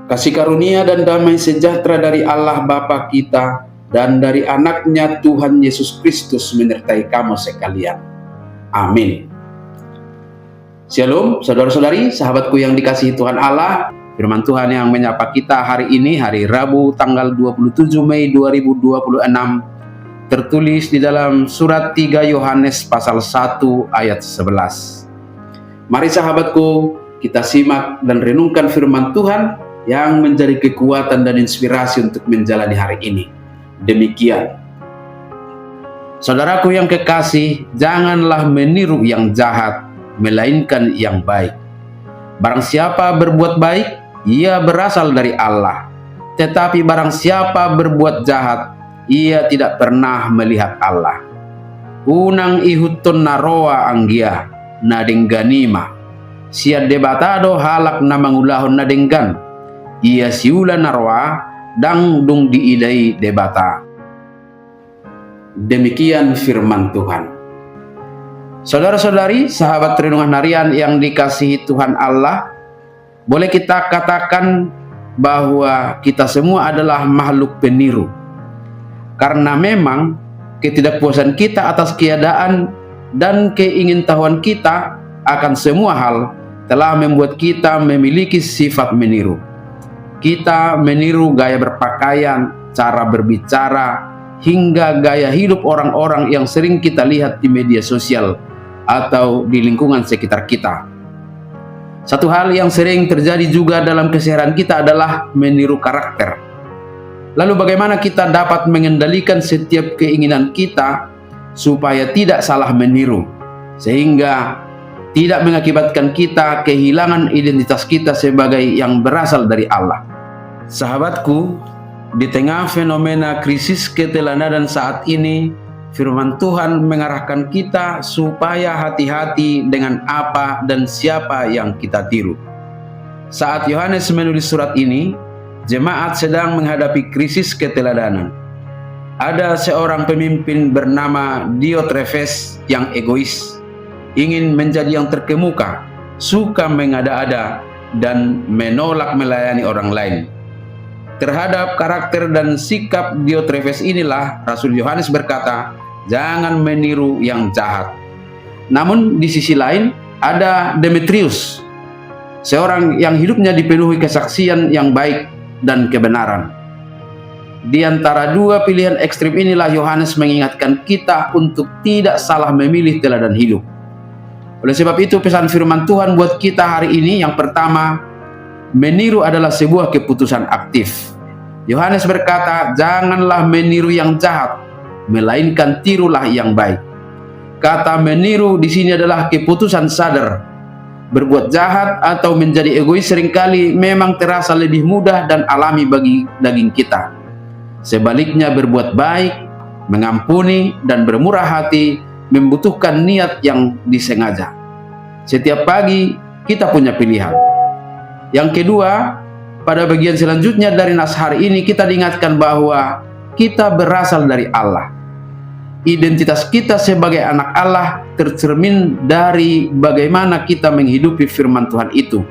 Kasih karunia dan damai sejahtera dari Allah Bapa kita dan dari anaknya Tuhan Yesus Kristus menyertai kamu sekalian. Amin. Shalom saudara-saudari, sahabatku yang dikasihi Tuhan Allah. Firman Tuhan yang menyapa kita hari ini, hari Rabu tanggal 27 Mei 2026, tertulis di dalam surat 3 Yohanes pasal 1 ayat 11. Mari sahabatku, kita simak dan renungkan firman Tuhan yang menjadi kekuatan dan inspirasi untuk menjalani hari ini. Demikian. Saudaraku yang kekasih, janganlah meniru yang jahat, melainkan yang baik. Barang siapa berbuat baik, ia berasal dari Allah. Tetapi barang siapa berbuat jahat, ia tidak pernah melihat Allah. Unang ihutun naroa anggia, nadengganima. Sia debatado halak na mangulahon nadenggan. Ia siula narwa dang dung diidai debata. Demikian firman Tuhan. Saudara-saudari, sahabat renungan harian yang dikasihi Tuhan Allah, boleh kita katakan bahwa kita semua adalah makhluk peniru. Karena memang ketidakpuasan kita atas keadaan dan keingintahuan kita akan semua hal telah membuat kita memiliki sifat meniru. Kita meniru gaya berpakaian, cara berbicara, hingga gaya hidup orang-orang yang sering kita lihat di media sosial atau di lingkungan sekitar kita. Satu hal yang sering terjadi juga dalam keseharian kita adalah meniru karakter. Lalu bagaimana kita dapat mengendalikan setiap keinginan kita supaya tidak salah meniru, sehingga tidak mengakibatkan kita kehilangan identitas kita sebagai yang berasal dari Allah. Sahabatku, di tengah fenomena krisis keteladanan saat ini, firman Tuhan mengarahkan kita supaya hati-hati dengan apa dan siapa yang kita tiru. Saat Yohanes menulis surat ini, jemaat sedang menghadapi krisis keteladanan. Ada seorang pemimpin bernama Diotrefes yang egois, ingin menjadi yang terkemuka, suka mengada-ada, dan menolak melayani orang lain. Terhadap karakter dan sikap Diotrefes inilah Rasul Yohanes berkata, jangan meniru yang jahat. Namun di sisi lain ada Demetrius, seorang yang hidupnya dipenuhi kesaksian yang baik dan kebenaran. Di antara dua pilihan ekstrim inilah Yohanes mengingatkan kita untuk tidak salah memilih teladan hidup. Oleh sebab itu pesan firman Tuhan buat kita hari ini yang pertama, meniru adalah sebuah keputusan aktif. Yohanes berkata, janganlah meniru yang jahat, melainkan tirulah yang baik. Kata meniru di sini adalah keputusan sadar. Berbuat jahat atau menjadi egois seringkali memang terasa lebih mudah dan alami bagi daging kita. Sebaliknya berbuat baik, mengampuni, dan bermurah hati membutuhkan niat yang disengaja. Setiap pagi kita punya pilihan. Yang kedua, pada bagian selanjutnya dari nas hari ini kita diingatkan bahwa kita berasal dari Allah. Identitas kita sebagai anak Allah tercermin dari bagaimana kita menghidupi firman Tuhan itu,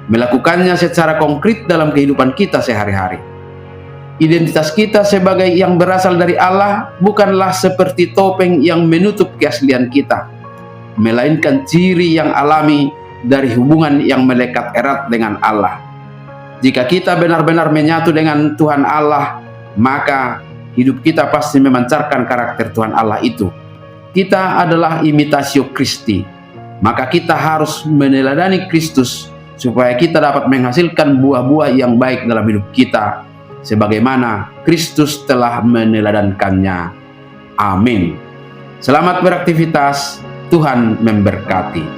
melakukannya secara konkret dalam kehidupan kita sehari-hari. Identitas kita sebagai yang berasal dari Allah bukanlah seperti topeng yang menutup keaslian kita, melainkan ciri yang alami dari hubungan yang melekat erat dengan Allah. Jika kita benar-benar menyatu dengan Tuhan Allah, maka hidup kita pasti memancarkan karakter Tuhan Allah itu. Kita adalah imitasio Kristi, maka kita harus meneladani Kristus supaya kita dapat menghasilkan buah-buah yang baik dalam hidup kita, sebagaimana Kristus telah meneladankannya. Amin. Selamat beraktivitas, Tuhan memberkati.